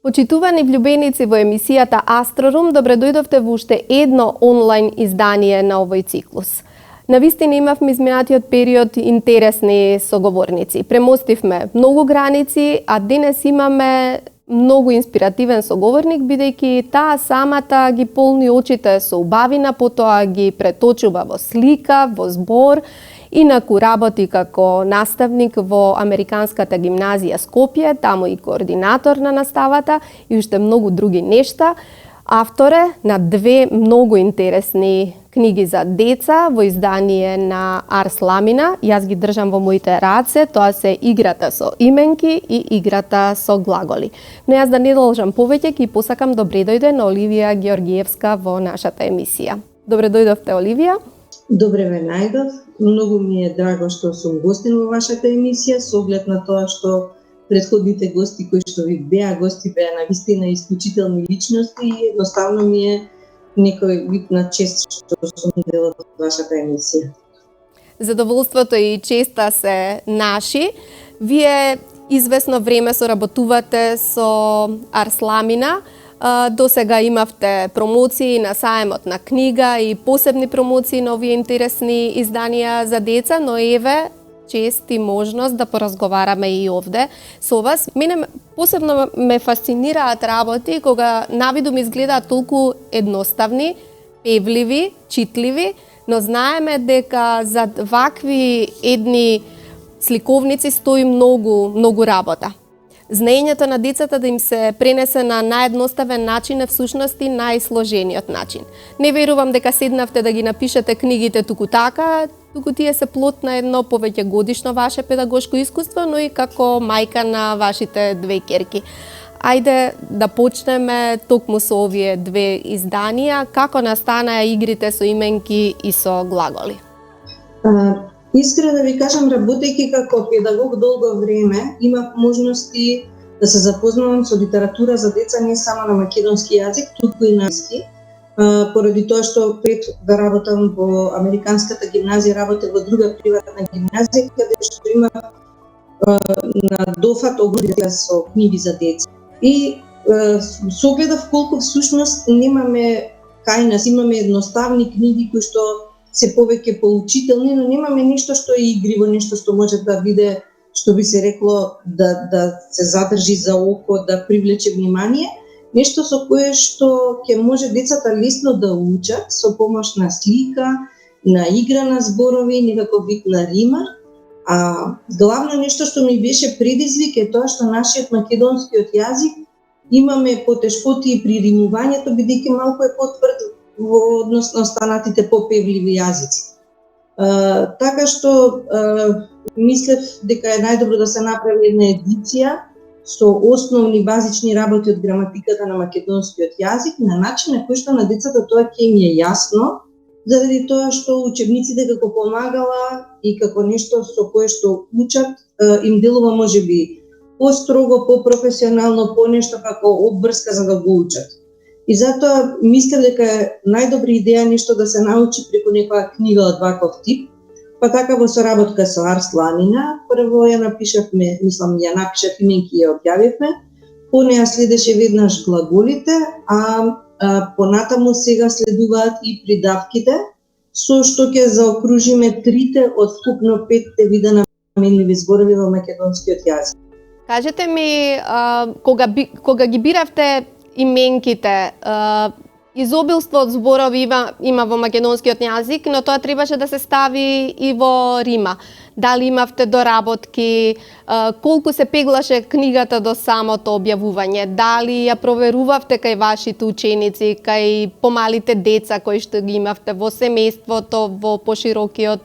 Почитувани влюбеници во емисијата Астрорум, добре дојдовте во уште едно онлайн издание на овој циклус. Навистина имавме изминатиот период интересни соговорници. Премостивме многу граници, а денес имаме многу инспиративен соговорник, бидејќи таа самата ги полни очите со убавина, потоа ги преточува во слика, во збор, инаку работи како наставник во Американската гимназија Скопје, таму и координатор на наставата и уште многу други нешта. Автор е на две многу интересни книги за деца во издание на Арс Ламина. Јас ги држам во моите раце, тоа се Играта со именки и Играта со глаголи. Но јас да не должам повеќе, ќе посакам добре дојде на Оливија Георгиевска во нашата емисија. Добре дојдовте, Оливија. Добре ве најдов. Многу ми е драго што сум гостин во вашата емисија, со оглед на тоа што претходните гости кои што ви беа гости беа навистина исклучителни личности и едноставно ми е некој вид на чест што сум дел од вашата емисија. Задоволството и честа се наши. Вие известно време соработувате со Арс Ламина. До сега имавте промоции на саемот на книга и посебни промоции на овие интересни изданија за деца, но еве чест и можност да поразговараме и овде со вас. Мене посебно ме фасцинираат работи кога навидум изгледаат толку едноставни, певливи, читливи, но знаеме дека зад вакви едни сликовници стои многу работа. Знаењето на децата да им се пренесе на наједноставен начин е всушност и најсложениот начин. Не верувам дека седнавте да ги напишете книгите туку така, туку тие се плод на едно повеќе годишно ваше педагошко искуство, но и како мајка на вашите две ќерки. Ајде да почнеме токму со овие две изданија, како настанаа Игрите со именки и со глаголи. Искрено да ви кажам, работејќи како педагог долго време, имав можности да се запознавам со литература за деца не само на македонски јазик, туку и на англиски. Поради тоа што пред да работам во Американската гимназија, работев во друга приватна гимназија, каде што има на дофат огромни со книги за деца. И согледав колку всушност немаме кај нас, имаме едноставни книги кои што се повеќе поучителни, но немаме нешто што е игриво, нешто што може да биде, што би се рекло, да се задржи за око, да привлече внимание, нешто со кое што ќе може децата лесно да учат со помош на слика, на игра на зборови, некако вид на римар. А главно нешто што ми беше предизвик е тоа што нашиот македонскиот јазик имаме потешкоти при римувањето, бидејќи малку е потврд во однос на останатите попевливи јазици. Така што мислев дека е најдобро да се направи една едиција со основни базични работи од граматиката на македонскиот јазик на начин на кој што на децата тоа ќе им е јасно, заради тоа што учебниците како помагала и како нешто со кое што учат им делува можеби построго, попрофесионално, по нешто како обврска за да го учат. И затоа мислев дека е најдобра идеја нешто да се научи преку некоја книга од ваков тип. Па така во соработка со Арс Ламина, прво ја напишав именки и ја објавивме. По неја следеше веднаш глаголите, а понатаму сега следуваат и придавките, со што ќе заокружиме трите од вкупно 5 вида на менливи зборови во македонскиот јазик. Кажете ми, кога ги биравте именките, изобилство од зборови има во македонскиот јазик, но тоа требаше да се стави и во рима. Дали имавте доработки, колку се пеглаше книгата до самото објавување, дали ја проверувавте кај вашите ученици, кај помалите деца кои што ги имавте во семејството, во поширокиот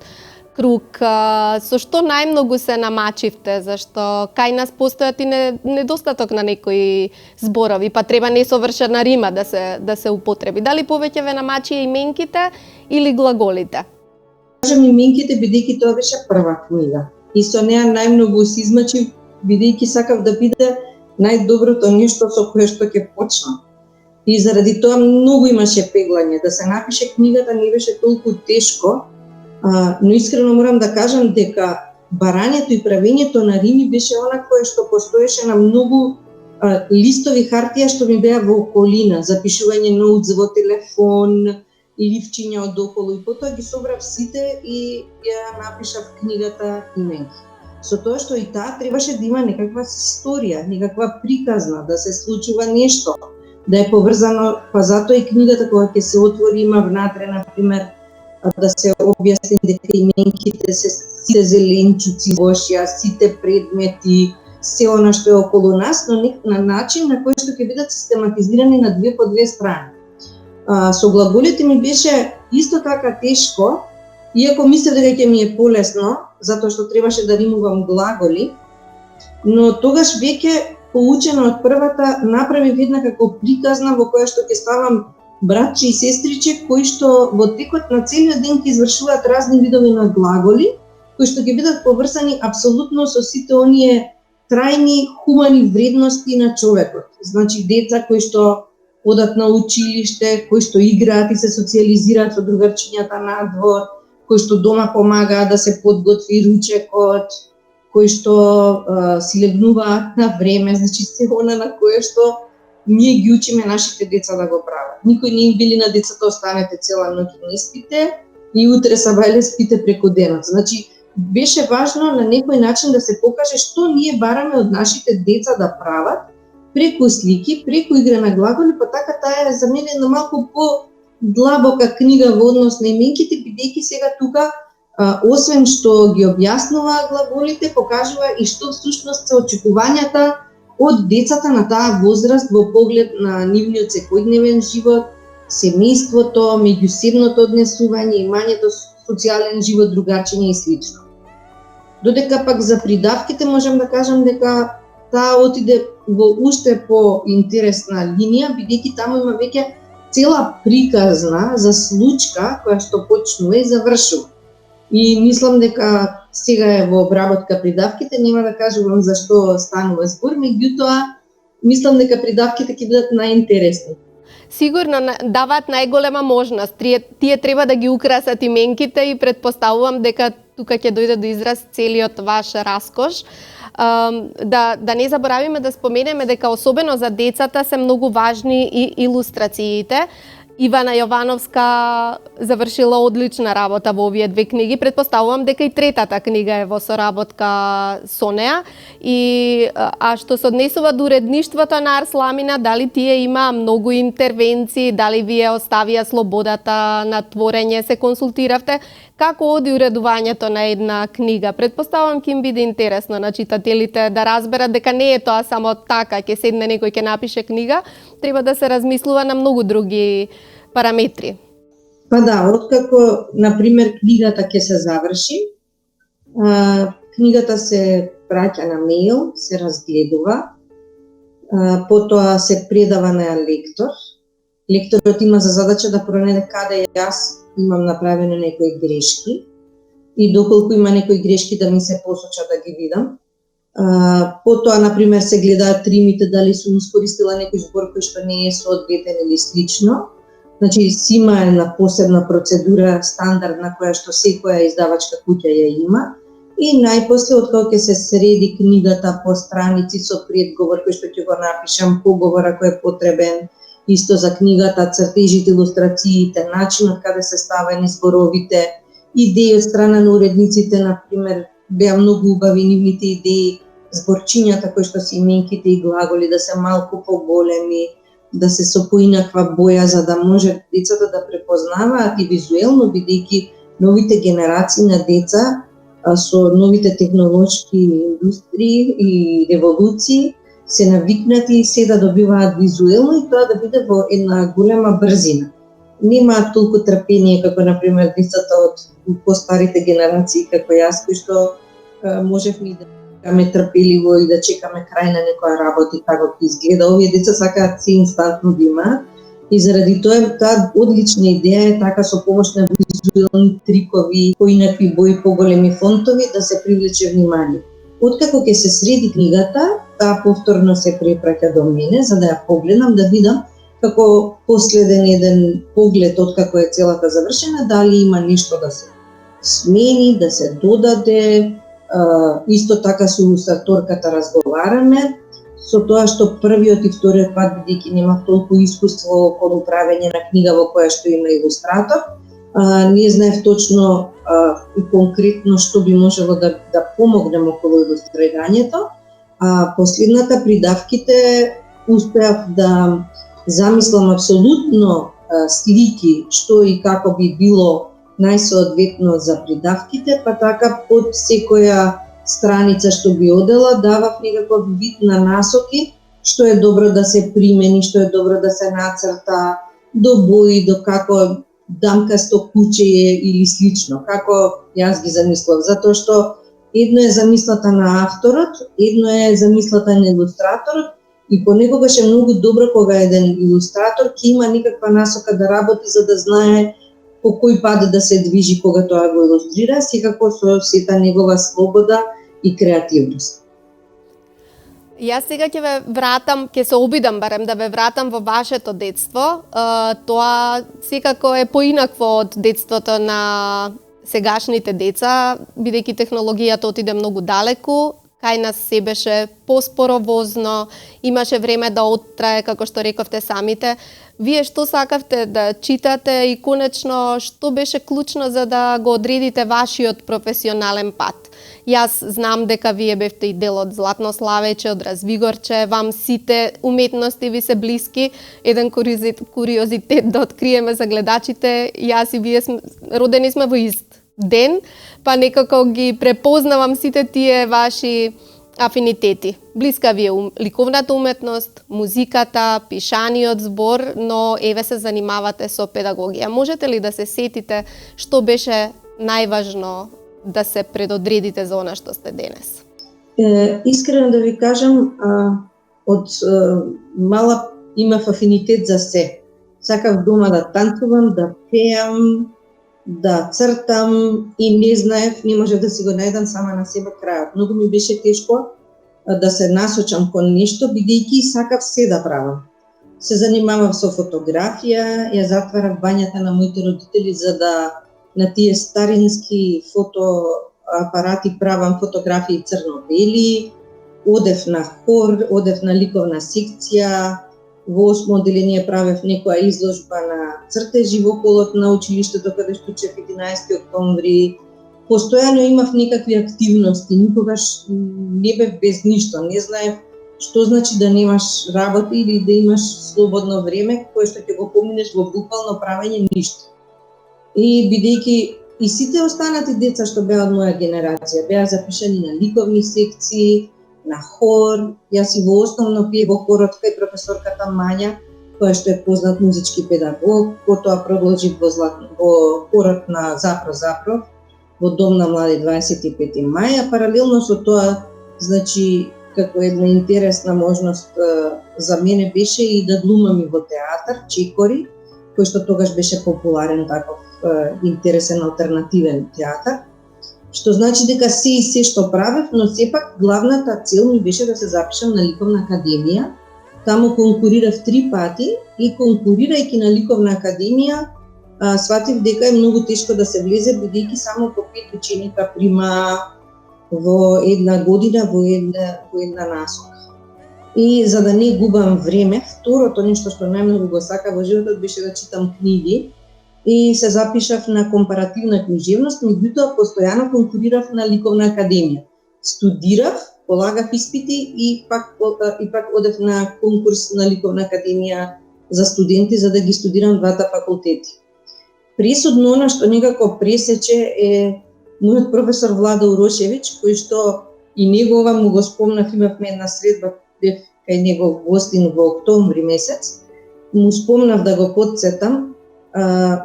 круг, со што најмногу се намачивте, зашто кај нас постојат и недостаток на некои зборови, па треба несовршена рима да се употреби. Дали повеќе ве намачија именките или глаголите? Кажам именките бидејќи тоа беше прва книга. И со неа најмногу се измачив, бидејќи сакав да биде најдоброто нешто со кое што ќе почнам. И заради тоа многу имаше пеглање. Да се напише книгата не беше толку тешко, но искрено морам да кажам дека барањето и правењето на рими беше она кое што постоеше на многу листови хартија што ми беа во околина, запишување ноутс во телефон, ливчиња од околу, и потоа ги собрав сите и ја напишав книгата именки. Со тоа што и таа требаше да има некаква историја, некаква приказна, да се случува нешто, да е поврзано, па затоа и книгата кога ќе се отвори има внатре, например, да се објасни дека именките се сите зеленчуци, бошја, сите предмети, се она што е околу нас, но на начин на кој што ќе бидат систематизирани на по две страни. Со глаголите ми беше исто така тешко, иако мислев дека ќе ми е полесно, затоа што требаше да римувам глаголи, но тогаш веќе поучена од првата направив една како приказна во која што ќе ставам братче и сестриче кои што во текот на целиот ден ќе извршуваат разни видови на глаголи, кои што ќе бидат поврзани апсолутно со сите оние трајни хумани вредности на човекот. Значи деца кои што одат на училиште, кои што играат и се социализираат со другарчињата надвор, кои што дома помагаат да се подготви ручекот, кои што си легнуваат на време, значи се она на кое што ние ги учиме нашите деца да го прават. Никој не им били на децата останете цела ноќ и не спите и утре сабајле спите преку денот. Значи беше важно на некој начин да се покаже што ние бараме од нашите деца да прават преку слики, преку игра на глаголи, па така таа е за мене една малку по-длабока книга во однос на именките, бидејќи сега тука освен што ги објаснува глаголите, покажува и што всушност се очекувањата од децата на таа возраст во поглед на нивниот секојдневен живот, семејството, меѓусебното однесување, имањето социјален живот, другарчење и слично. Додека пак за придавките можам да кажам дека таа отиде во уште по-интересна линија, бидејќи таму има веќе цела приказна за случка која што почнува и завршува. И мислам дека сега е во обработка придавките, нема да кажувам за што станува збор, меѓутоа мислам дека придавките ќе бидат најинтересни. Сигурно даваат најголема можност. Тие треба да ги украсат именките и предпоставувам дека тука ќе дојде до израз целиот ваш раскош. Да не заборавиме да споменеме дека особено за децата се многу важни и илустрациите. Ивана Јовановска завршила одлична работа во овие две книги. Предпоставувам дека и третата книга е во соработка со неа. А што се однесува до уредништвото на Арсламина, дали тие има многу интервенции, дали вие оставија слободата на творење, се консултиравте? Како оди уредувањето на една книга? Предпоставувам ќе им биде интересно на читателите да разберат дека не е тоа само така, ќе седне некој ќе напише книга, треба да се размислува на многу други параметри. Па да, откако, например, книгата ќе се заврши, книгата се праќа на мејл, се разгледува, потоа се предава на лектор. Лекторот има за задача да пронајде каде јас имам направено некои грешки и доколку има некои грешки да ми се посоча да ги видам. Потоа, например, се гледаат римите, дали сум искористила некој збор кој што не е соодветен или слично. Значи, си има една посебна процедура, стандардна, која што секоја издавачка куќа ја има. И најпосле, откако ќе се среди книгата по страници со предговор кој што ќе го напишам, поговора кој е потребен, исто за книгата, цртежите, илустрациите, начинот каде се ставени зборовите, идеи од страна на уредниците, например, беа многу убави нивните идеи, зборчињата кои што се именките и глаголи да се малку поголеми, да се со поинаква боја за да може децата да препознаваат и визуелно, бидејќи новите генерации на деца со новите технолошки индустрии и револуции се навикнати и се да добиваат визуелно и тоа да биде во една голема брзина. Немаат толку трпение како например децата од постарите генерации како јас, кои што можевме да чекаме трпеливо и да чекаме крај на некоја работа и како ќе изгледа. Овие деца сакаат се инстантно да имаат и заради тоа таа одлична идеја е така со помош на визуелни трикови, поинакви бои, поголеми фонтови да се привлече внимание. Откако ќе се среди книгата, таа повторно се препраќа до мене за да ја погледам, да видам како последен еден поглед откако е целата завршена, дали има нешто да се смени, да се додаде. Исто така со илустраторката разговараме, со тоа што првиот и вториот пат, бидејќи немав толку искуство кон управење на книга во која што има илустратор, не знаев точно и конкретно што би можело да помогнем околу илустрирањето. Последната придавките успеав да замислам апсолутно слики што и како би било најсоодветно за придавките, па така под секоја страница што би одела давав некаков вид на насоки, што е добро да се примени, што е добро да се нацрта, до бои, до како дамкасто куче е или слично, како јас ги замислав, затоа што едно е замислата на авторот, едно е замислата на илустраторот и понекогаш е многу добро кога еден илустратор ќе има некаква насока да работи за да знае по кој пат да се движи кога тоа го илустрира, секако со сета негова слобода и креативност. Јас сега ќе ве вратам, ќе се обидам барем да ве вратам во вашето детство. Тоа секако е поинакво од детството на сегашните деца, бидејќи технологијата отиде многу далеку. Кај нас се беше поспоровозно, имаше време да оттрае, како што рековте самите. Вие што сакавте да читате и конечно што беше клучно за да го одредите вашиот професионален пат? Јас знам дека вие бевте и дел од Златно славече, од Развигорче, вам сите уметности ви се блиски. Еден куриозитет да откриеме за гледачите, јас и вие родени сме во ист ден, па некако ги препознавам сите тие ваши афинитети. Блиска ви е ликовната уметност, музиката, пишаниот збор, но еве се занимавате со педагогија. Можете ли да се сетите што беше најважно да се предодредите за она што сте денес? Искрено да ви кажам, од мала имав афинитет за се. Сакав дома да танцувам, да пеам, да цртам и не знаев, не можев да си го најдам сама на себе крајот. Многу ми беше тешко да се насочам кон нешто, бидејќи сакав се да правам. Се занимавав со фотографија, ја затварав бањата на моите родители за да на тие старински фотоапарати правам фотографии црно-бели, одев на хор, одев на ликовна секција, во 8 одделение правев некоја изложба на цртежи во холот на училиштето каде што учев 11 октомври. Постојано имав некакви активности, никогаш не бев без ништо, не знаев што значи да немаш работа или да имаш слободно време кое што ќе го поминеш во буквално правење ништо. И бидејќи и сите останати деца што беа од моја генерација беа запишани на ликовни секции, на хор, јас и во основно пеев во хорот кај професорката Мања, која што е познат музички педагог, потоа продолжив во хорот на Запро, во Дом на млади 25 мај, а паралелно со тоа, значи, како една интересна можност за мене беше и да глумам и во театар, Чекори, кој што тогаш беше популарен таков интересен алтернативен театар, што значи дека се и се што правев, но сепак главната цел ми беше да се запишам на Ликовна академија. Таму конкурирав 3 пати и конкурирајќи на Ликовна академија сватив дека е многу тешко да се влезе, бидејќи само по 5 ученика прима во една година во една насока. И за да не губам време, второто нешто што најмногу го сака во животот беше да читам книги и се запишав на компаративна книжевност, меѓутоа постојано конкурирав на Ликовна академија. Студирав полагав испити и пак одев на конкурс на Ликовна академија за студенти за да ги студирам двата факултети. Пресудно она што некако пресече е мојот професор Владо Урошевиќ, кој што и негова му го спомнав, имавме една средба, бев кај него гостин во октомври месец, му спомнав да го потсетам,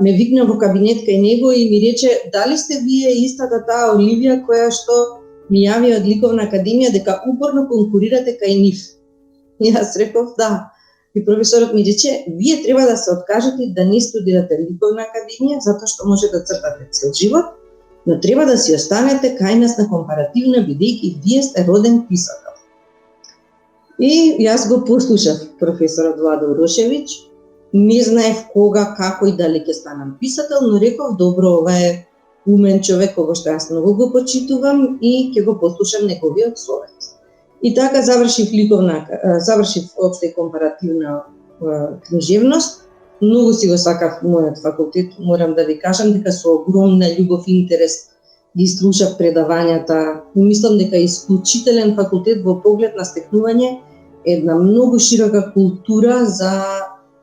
ме викна во кабинет кај него и ми рече: дали сте вие истата таа Оливија која што ми јави од Ликовна академија дека упорно конкурирате кај нив? И јас реков да. И професорот ми рече: вие треба да се откажете да не студирате Ликовна академија затоа што може да цртате цел живот, но треба да си останете кај нас на компаративна бидејќи вие сте роден писател. И јас го послушав професорот Владо Урошевиќ, не знаев кога, како и дали ќе станам писател, но реков добро, ова е умен човек кога што јас многу го почитувам и ќе го послушам неговиот совет. И така завршив општа и компаративна книжевност. Многу си го сакав мојот факултет, морам да ви кажам дека со огромна љубов и интерес ги слушав предавањата. Мислам дека е исклучителен факултет во поглед на стекнување една многу широка култура за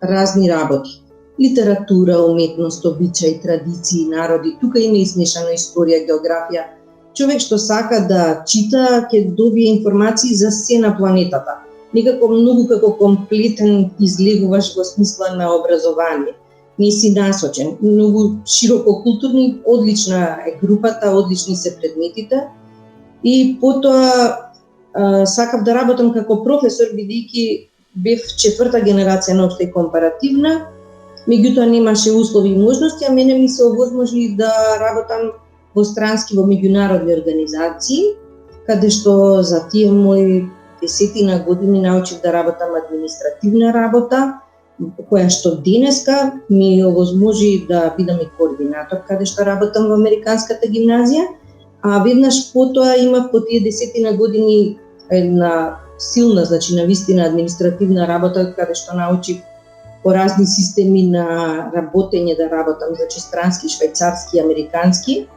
разни работи. Литература, уметност, обичаи, традиции, народи. Тука има и смешана историја, географија. Човек што сака да чита ќе добие информации за се на планетата. Некако многу како комплетен излегуваш во смисла на образование. Не си насочен. Многу широко културни, одлична е групата, одлични се предметите. И потоа сакав да работам како професор, бидејќи бев 4-та генерација на општа и компаративна, меѓутоа немаше услови и можности, а мене ми се овозможи да работам во странски, во меѓународни организации, каде што за тие мои 10 години научив да работам административна работа, која што денеска ми овозможи да бидам и координатор каде што работам во Американската гимназија, а веднаш потоа имав по тие 10 години една силна, значи навистина административна работа каде што научив по разни системи на работење да работам, значи странски, швајцарски, американски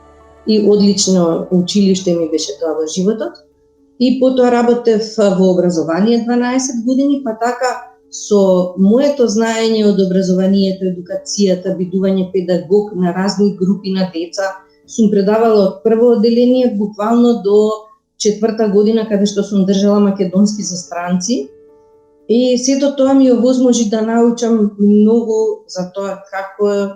и одлично училиште ми беше тоа во животот. И потоа работев во образование 12 години, па така со моето знаење од образованието, едукацијата, бидување педагог на разни групи на деца, сум предавала од прво одделение буквално до 4-та година каде што сум држала македонски за странци. И сето тоа ми овозможи да научам многу за тоа како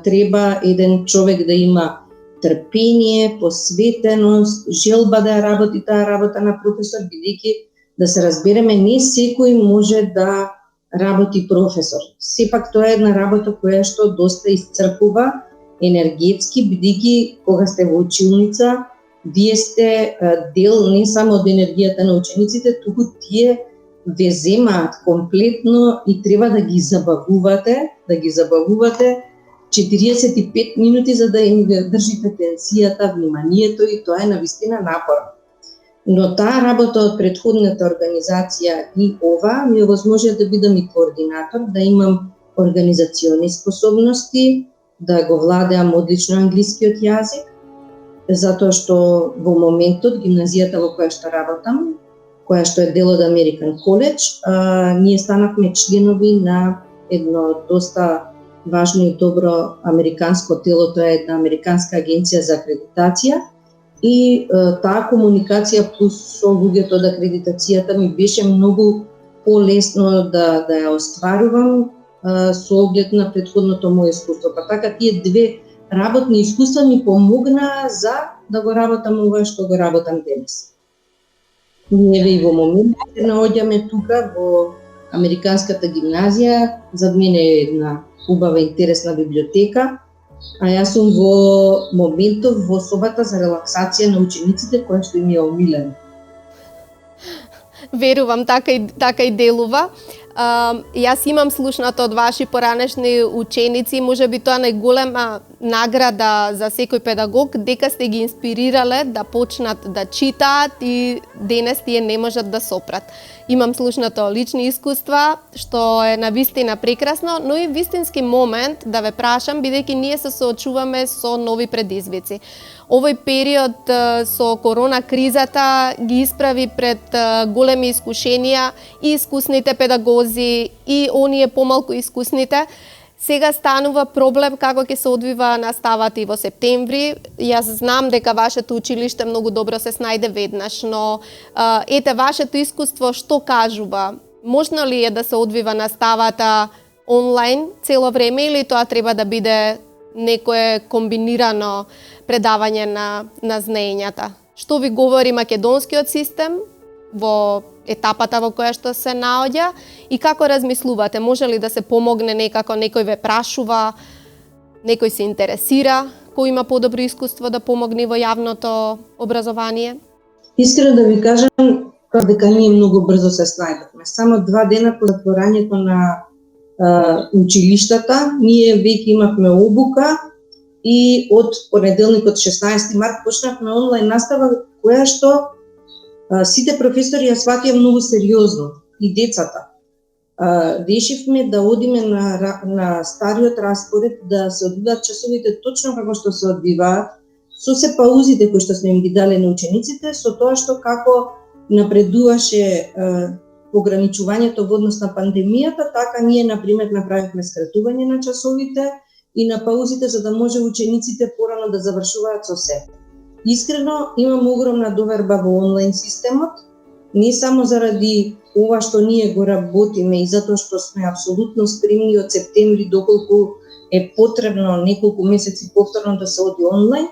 треба еден човек да има трпение, посветеност, желба да ја работи таа работа на професор, бидејќи да се разбереме, не секој може да работи професор. Сепак тоа е една работа која што доста исцрпува енергетски, бидејќи кога сте во училница, вие сте дел не само од енергијата на учениците, туку тие ве земаат комплетно и треба да ги забавувате 45 минути за да им држите тенсијата, вниманието, и тоа е навистина напорно. Но таа работа од претходната организација и ова ми овозможи да бидам и координатор, да имам организациони способности, да го владеам одлично англискиот јазик, затоа што во моментот гимназијата во која што работам, која што е дел од American College, ние станавме членови на едно доста важно и добро американско тело, тоа е една американска агенција за акредитација, и таа комуникација плюс со луѓето од акредитацијата ми беше многу полесно да ја остварувам со оглед на претходното моје искуство. Па така тие две работни искуства ми помогнаа за да го работам ова што го работам денес. Ние и во моментот се наоѓаме тука во Американската гимназија, зад мене е една убава интересна библиотека, а јас сум во моментов во собата за релаксација на учениците која што им е омилена. Верувам, така и делува. Јас имам слушнато од ваши поранешни ученици, можеби тоа најголема награда за секој педагог, дека сте ги инспирирале да почнат да читаат и денес тие не можат да сопрат. имам слушнато лични искуства, што е навистина прекрасно, но и вистински момент да ве прашам, бидејќи ние се соочуваме со нови предизвици. Овој период со корона кризата ги исправи пред големи искушенија и искусните педагози и оние помалку искусните. Сега станува проблем како ќе се одвива наставата и во септември. Јас знам дека вашето училиште многу добро се снајде веднаш, но ете вашето искуство што кажува? Можно ли е да се одвива наставата онлайн цело време или тоа треба да биде некое комбинирано предавање на знаењата? Што ви говори македонскиот систем во етапата во која што се наоѓа и како размислувате? Може ли да се помогне некако, некој ве прашува, некој се интересира, кој има подобро искуство да помогне во јавното образование? Искрено да ви кажам, дека ние многу брзо се снајдовме. Само 2 дена по затворањето на училиштата, ние веќе имавме обука и од понеделникот 16 март почнавме онлайн настава која што сите професори ја сватија многу сериозно и децата. Решивме да одиме на стариот распоред, да се одвиваат часовите точно како што се одвиваат, со се паузите кои што сме им ги дали на учениците, со тоа што како напредуваше ограничувањето во однос на пандемијата, така ние, например, направивме скратување на часовите и на паузите за да може учениците порано да завршуваат со се. Искрено, имам огромна доверба во онлайн системот, не само заради ова што ние го работиме и затоа што сме апсолутно спремни од септември доколку е потребно неколку месеци повторно да се оди онлайн.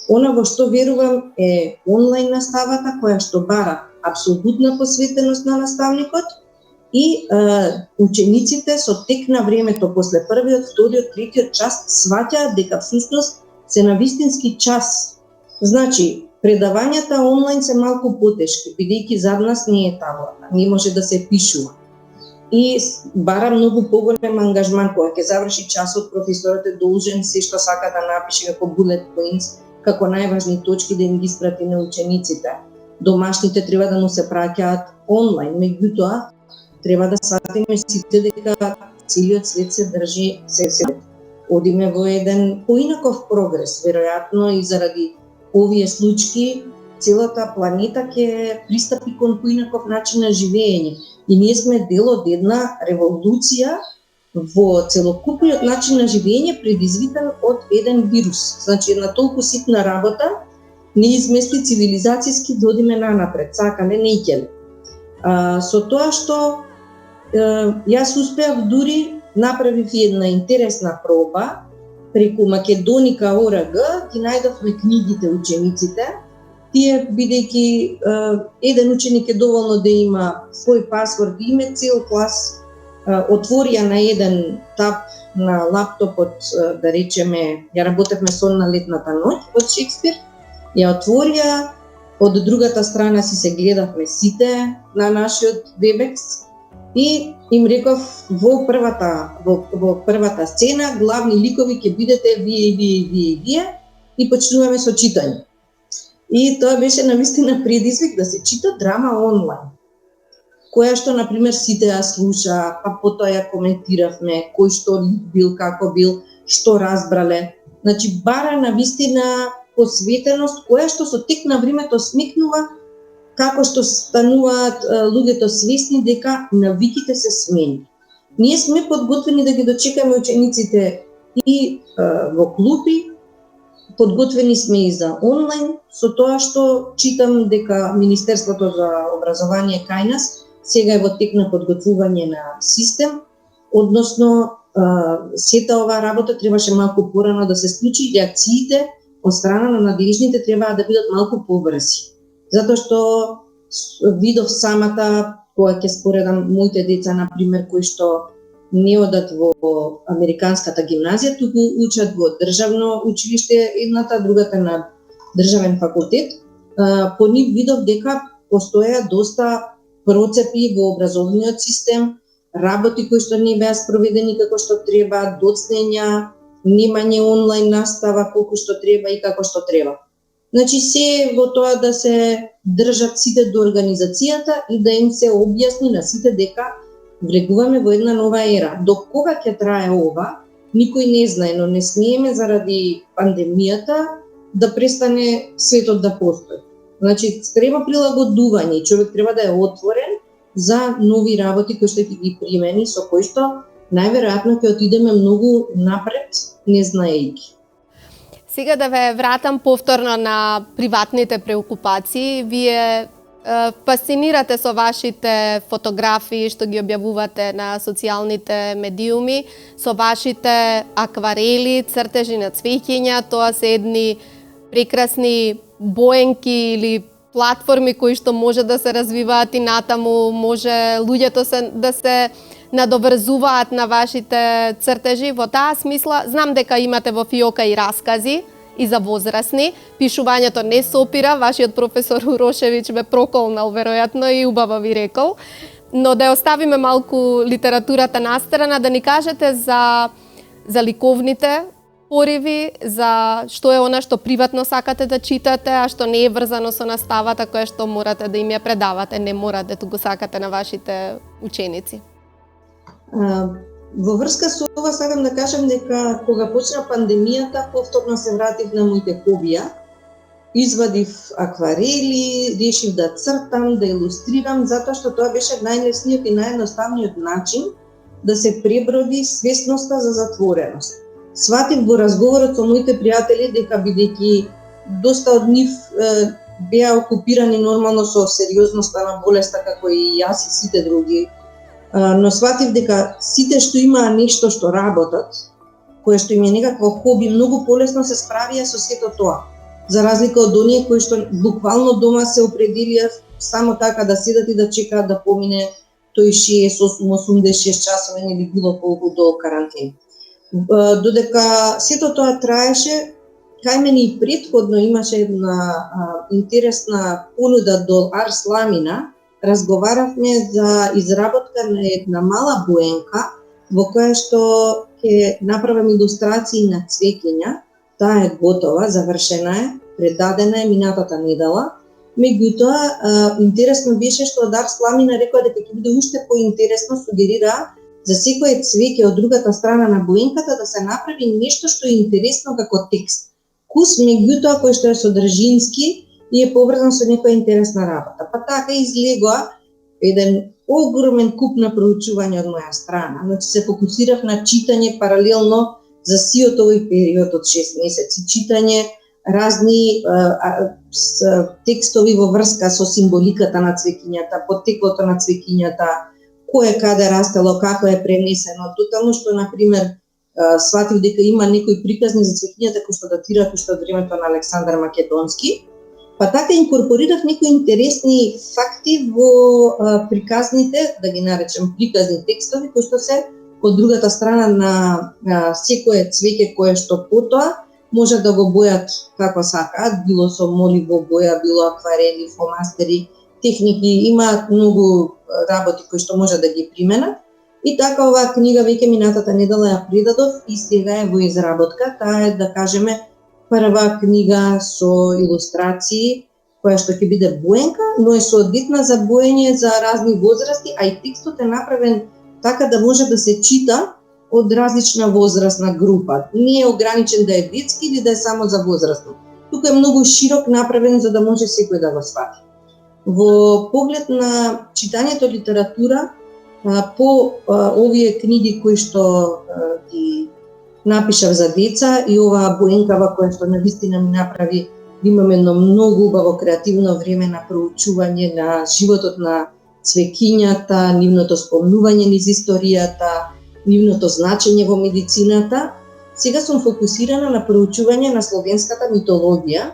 Она во што верувам е онлайн наставата која што бара апсолутна посветеност на наставникот и учениците со тек на времето после првиот, вториот, третиот час сваќаат дека всушност се на вистински час. Значи, предавањата онлайн се малку потешки, бидејќи зад нас не е таблата, не може да се пишува. И бара многу поголем ангажман, кога ќе заврши часот, професорот е должен се што сака да напише како bullet points, како најважни точки да им ги испрати на учениците. Домашните треба да му се праќаат онлайн, меѓутоа треба да сватиме сите дека целиот свет се држи се одиме во еден поинаков прогрес, веројатно и заради овие случаи целата планета ќе пристапи кон поинаков начин на живење и ние сме дел од една револуција во целокупниот начин на живење предизвикан од еден вирус. Значи една толку ситна работа не измести цивилизацијски да одиме нанапред, сакале не икеле. Со тоа што јас успеав дури направив една интересна проба преку Македоника.орг, ги најдовме книгите учениците. Тие, бидејќи еден ученик е доволно да има свој пасворд и име, цел клас отворија на еден таб на лаптопот, да речеме, ја работевме сонна летната ноќ од Шекспир, ја отворија, од другата страна си се гледавме сите на нашиот вебекс и им реков во првата сцена главни ликови ќе бидете вие и почнуваме со читање. И тоа беше навистина предизвик да се чита драма онлайн, која што, например, сите ја слуша, па потоа ја коментиравме, кој што бил, како бил, што разбрале. Значи, бара навистина посветеност, која што со тек на времето смекнува како што стануваат луѓето свесни дека навиките се смени. Ние сме подготвени да ги дочекаме учениците и во клупи, подготвени сме и за онлайн, со тоа што читам дека Министерството за образование кај нас сега е во тек на подготвување на систем, односно сета оваа работа требаше малку порано да се случи и реакциите од страна на надлежните треба да бидат малку побрзи. Затоа што видов самата, кога ќе споредам моите деца, например, кои што не одат во американската гимназија, туку учат во државно училиште едната, другата на државен факултет, по нив видов дека постоја доста процепи во образовниот систем, работи кои што не беа спроведени како што треба, доцнења, немање онлайн настава колку што треба и како што треба. Значи се во тоа да се држат сите до организацијата и да им се објасни на сите дека влегуваме во една нова ера. До кога ќе трае ова, никој не знае, но не смееме заради пандемијата да престане светот да постои. Значи, треба прилагодување и човек треба да е отворен за нови работи кои што ќе ги примени, со кои што најверојатно ќе отидеме многу напред, не знаејќи. Сега да ве вратам повторно на приватните преокупации. Вие фасцинирате со вашите фотографии што ги објавувате на социјалните медиуми, со вашите акварели, цртежи на цвеќиња. Тоа се едни прекрасни боенки или платформи кои што може да се развиваат и натаму, може луѓето да се надоврзуваат на вашите цртежи. Во таа смисла, знам дека имате во фиока и раскази и за возрастни. Пишувањето не се опира, вашиот професор Урошевиќ ве проколнал веројатно и убаво ви рекол. Но да ја оставиме малку литературата настрана, да ни кажете за ликовните пориви, за што е она што приватно сакате да читате, а што не е врзано со наставата која што морате да им ја предавате, не морате, туку сакате на вашите ученици. Во врска со ова сакам да кажам дека кога почна пандемијата, повторно се вратив на моите хобија. Извадив акварели, решив да цртам, да илустрирам, затоа што тоа беше најлесниот и наједноставниот начин да се преброди свесноста за затвореност. Сватив во разговорот со моите пријатели дека бидејќи доста од нив беа окупирани нормално со сериозноста на болеста како и јас и сите други, но сватив дека сите што имаа нешто што работат, кое што им е некакво хоби, многу полесно се справија со сето тоа. За разлика од оние кои што буквално дома се определија само така да седат и да чекаат да помине тој 6-8-86 часови или било колку до карантен. Додека сето тоа траеше, кај мене и претходно имаше една интересна понуда до Арс Ламина. Разговаравме за изработка на една мала боенка во која што ќе направам илустрации на цвеќиња. Таа е готова, завршена е, предадена е минатата недела. Меѓутоа, интересно беше што Арс Ламина рекоа дека ќе биде уште поинтересно, сугерираа за секое цвеќе од другата страна на боенката да се направи нешто што е интересно како текст. Кус, меѓутоа, кој што е содржински и е поврзан со некоја интересна работа. Па така излегоа еден огромен куп на проучување од моја страна. Значи се фокусирав на читање паралелно за сиот овој период од 6 месеци. Читање разни текстови во врска со символиката на цвеќињата, поттеклото на цвеќињата, кое каде растело, како е пренесено, тотално што, например, сватив дека има некои приказни за цвеќињата кои што датираат уште од времето на Александар Македонски. Па така инкорпорирав некои интересни факти во приказните, да ги наречем приказни текстови, кои што се од другата страна на секое цвеќе кое што потоа може да го бојат како сакаат, било со моливо боја, било акварели, фломастери, техники, имаат многу работи кои што може да ги применат. И така оваа книга веќе минатата недела ја предадов и сега е во изработка. Таа е, да кажеме, прва книга со илустрации, која што ќе биде боенка, но е соодветна за боење за разни возрасти, а и текстот е направен така да може да се чита од различна возрастна група. Не е ограничен да е детски или да е само за возрастни. Тука е многу широк направен за да може секој да го свати. Во поглед на читањето литература, по овие книги кои што ги напишав за деца и оваа боенкава која што навистина ми направи да имаме едно многу убаво креативно време на проучување на животот на цвеќињата, нивното спомнување низ историјата, нивното значење во медицината. Сега сум фокусирана на проучување на словенската митологија.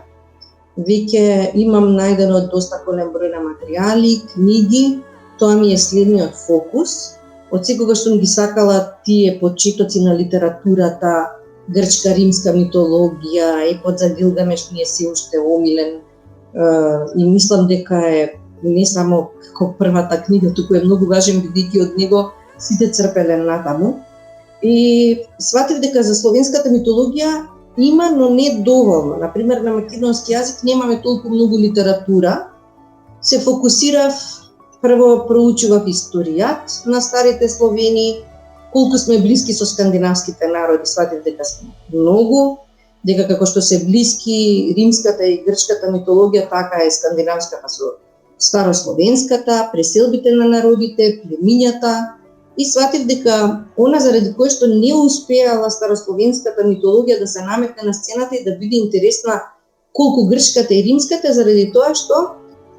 Веќе имам најдено доста голем број на материјали, книги. Тоа ми е следниот фокус. Од секогаш сум ги сакала тие почетоци на литературата, грчка, римска митологија, епот за Гилгамеш ми е се уште омилен. И мислам дека е не само како првата книга, туку е многу важен бидејќи од него сите црпеле натаму. И сватив дека за словенската митологија има, но не доволно. Например, на македонски јазик немаме толку многу литература. Се фокусирав, прво проучував историјат на старите Словени, колку сме блиски со скандинавските народи, сватив дека сме многу, дека како што се блиски римската и грчката митологија, така е скандинавската со старословенската, преселбите на народите, племињата, и сватив дека она заради кое што не успеала старословенската митологија да се наметне на сцената и да биде интересна колку грчката и римската, заради тоа што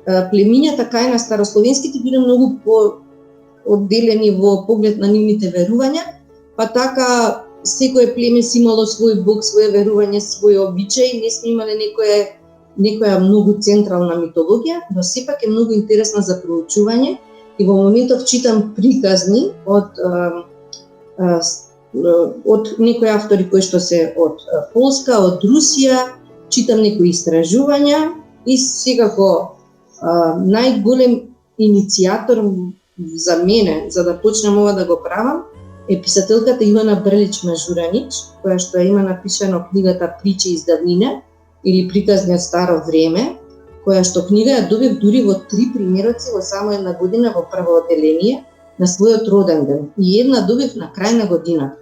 племињата кај на старословенските биле многу по-одделени во поглед на нивните верувања, па така секое племе си имало свој бог, свое верување, свој обичај, не сме имале некоја многу централна митологија, но сепак е многу интересна за проучување. И во моментов читам приказни од некои автори кои што се од Полска, од Русија, читам некои истражувања и секако најголем иницијатор за мене, за да почнам ова да го правам, е писателката Ивана Брлич-Мажуранич, која што има напишано книгата Причи из давнина или Приказни од старо време, која што книга ја добив дури во 3 примероци во само една година во прво одделение на својот роден ден. И една добив на крај на годината.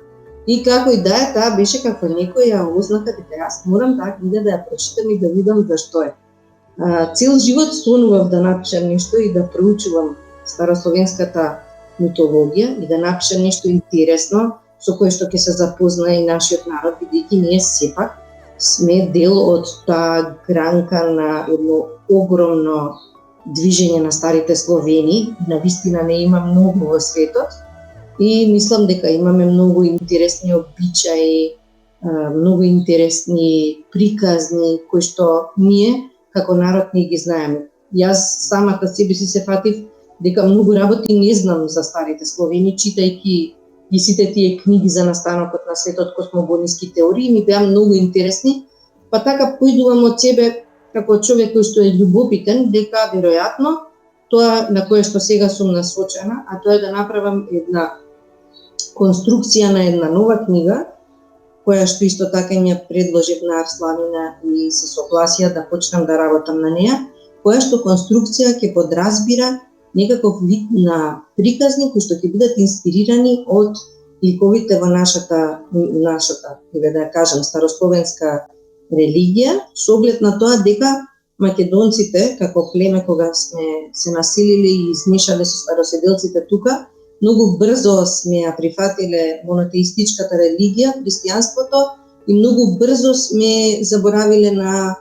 И како и да е, таа беше како некој ја ознака дека јас морам таа книга да ја прочитам и да видам зашто е. Цел живот сонував да напишам нешто и да проучувам старословенската митологија и да напишам нешто интересно со кое што ќе се запознае и нашиот народ, бидејќи ние сепак сме дел од таа гранка на едно огромно движење на старите Словени. Навистина не има многу во светот и мислам дека имаме многу интересни обичаи, многу интересни приказни кои што ние како народ не ги знаеме. Јас самата себе си се фатив дека многу работи не знам за старите Словени, читајќи и сите тие книги за настанокот на светот, космогонски теории, ми беа многу интересни, па така поидувам од себе како човек кој што е љубопитен, дека веројатно тоа на кое што сега сум насочена, а тоа е да направам една конструкција на една нова книга, која што исто така ја предложив на Арсламина и се согласија да почнам да работам на неа, која што конструкција ќе подразбира некаков вид на приказни кои што ќе бидат инспирирани од ликовите во нашата, да кажам, старословенска религија, со оглед на тоа дека македонците, како племе кога сме се населили и измешале со староседелците тука, многу брзо сме ја прифатиле монотеистичката религија, христијанството, и многу брзо сме заборавиле на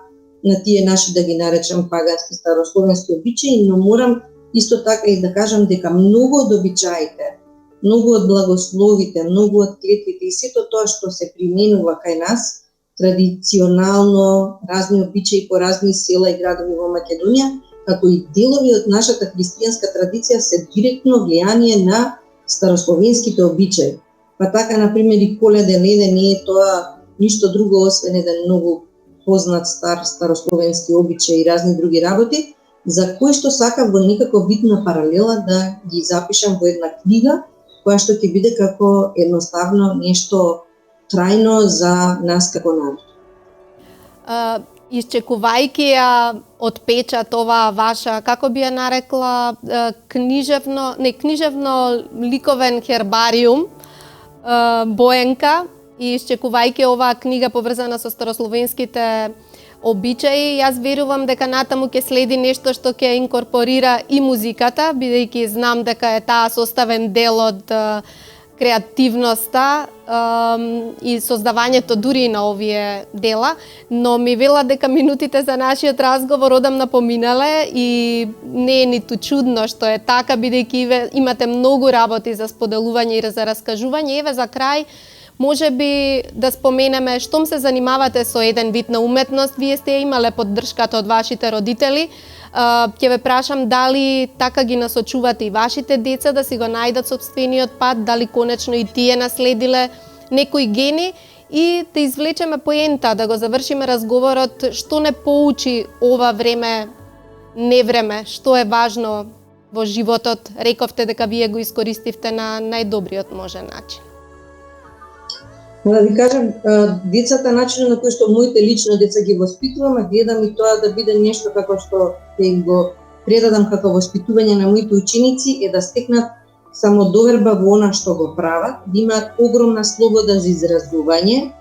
тие наши, да ги наречам, пагански старословенски обичаи, но морам исто така и да кажам дека многу од обичаите, многу од благословите, многу од клетвите и сето тоа што се применува кај нас, традиционално, разни обичаи по разни села и градови во Македонија, како и делови од нашата христијанска традиција се директно влијание на старословенските обичаи. Па така, например, и Коледен еден не е тоа ништо друго освен еден многу познат старословенски обичаи и разни други работи, за кои што сакам во некако вид на паралела да ги запишам во една книга, која што ќе биде како едноставно нешто трајно за нас како народ. Исчекувајќи ја од печат ова ваша, како би ја нарекла, книжевно ликовен хербариум, Боенка, и исчекувајќи оваа книга поврзана со старословенските обичаи, јас верувам дека натаму ќе следи нешто што ќе инкорпорира и музиката, бидејќи знам дека е таа составен дел од креативноста и создавањето дури на овие дела, но ми вела дека минутите за нашиот разговор одамна поминале и не е ниту чудно што е така, бидејќи имате многу работи за споделување и за раскажување. Еве за крај, може би да споменеме штом се занимавате со еден вид на уметност, вие сте имале поддршката од вашите родители. Ќе ве прашам дали така ги насочувате и вашите деца да си го најдат сопствениот пат, дали конечно и тие наследиле некои гени, и да извлечеме поента, да го завршиме разговорот, што не поучи ова време, невреме, што е важно во животот. Рековте дека вие го искористивте на најдобриот можен начин. Да ви кажам, децата, начинот на кој што моите лично деца ги воспитувам, гледам и тоа да биде нешто како што ќе го предадам како воспитување на моите ученици, е да стекнат самодоверба во она што го прават, да имаат огромна слобода за изразување,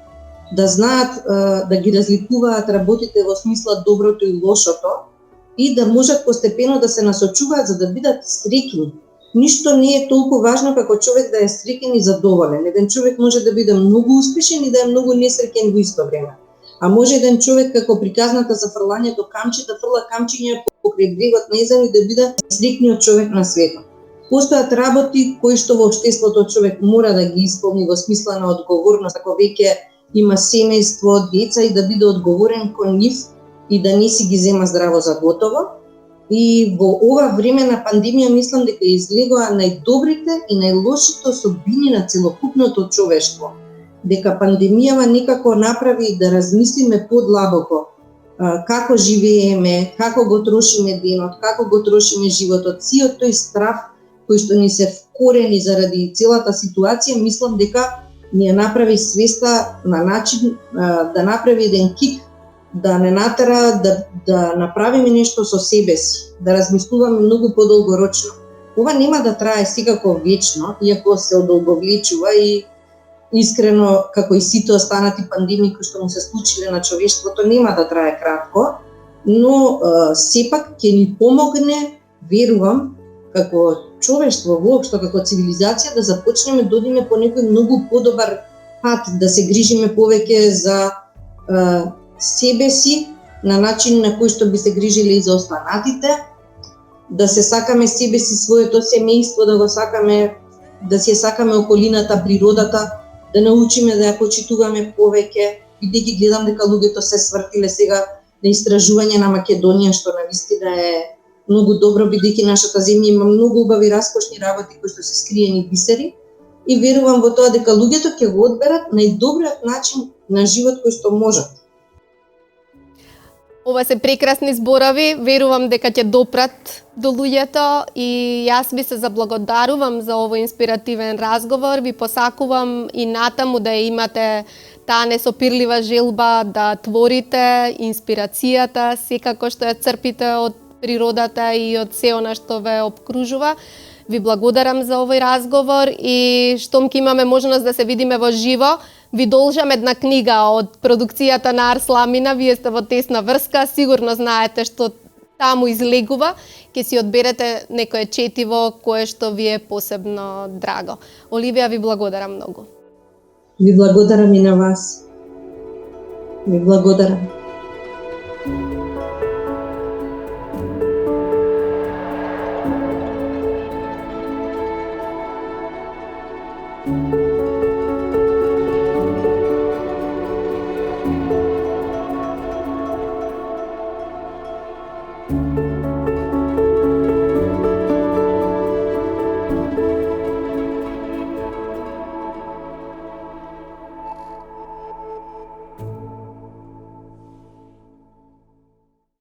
да знаат да ги разликуваат работите во смисла доброто и лошото и да можат постепено да се насочуваат за да бидат среќни. Ништо не е толку важно како човек да е среќен и задоволен. Еден човек може да биде многу успешен и да е многу несреќен во исто време. А може еден човек како приказната за фрлањето камче да фрла камчиња покрај брегот на Езан и да биде среќниот човек на светот. Постојат работи кои што во општеството човек мора да ги исполни во смисла на одговорност, ако веќе има семејство, деца и да биде одговорен кон нив и да не си ги зема здраво за готово. И во ова време на пандемија мислам дека излегоа најдобрите и најлошите особини на целокупното човештво. Дека пандемијава некако направи да размислиме подлабоко како живееме, како го трошиме денот, како го трошиме животот, сиот тој страв кој што ни се вкорени заради целата ситуација, мислам дека ни ја направи свеста на начин да направи еден кик, да не натера да направиме нешто со себе си, да размислуваме многу подолгорочно. Ова нема да трае секако вечно, иако се одолговлечува и искрено, како и сите останати пандемии кои што му се случиле на човештвото, нема да трае кратко, но сепак ќе ни помогне, верувам, како човештво воопшто, како цивилизација, да започнеме да одиме по некој многу подобар пат, да се грижиме повеќе за себе си, на начин на кој што би се грижили и за останатите, да се сакаме себе си, своето семејство, да го сакаме, да си ја сакаме околината, природата, да научиме да ја почитуваме повеќе, бидејќи гледам дека луѓето се свртиле сега на истражување на Македонија, што навистина е многу добро, бидејќи нашата земја има многу убави раскошни работи кои што се скриени бисери, и верувам во тоа дека луѓето ќе го одберат најдобриот начин на живот кој што можат. Ова се прекрасни зборови, верувам дека ќе допрат до луѓето и јас ви се заблагодарувам за овој инспиративен разговор. Ви посакувам и натаму да имате таа несопирлива желба да творите, инспирацијата, секако што ја црпите од природата и од се она што ве обкружува. Ви благодарам за овој разговор и штом ќе имаме можност да се видиме во живо, ви должам една книга од продукцијата на Арсламина. Вие сте во тесна врска, сигурно знаете што таму излегува. Ќе си одберете некое четиво кое што ви е посебно драго. Оливија, ви благодарам многу. Ви благодарам и на вас. Ви благодарам. Thank you.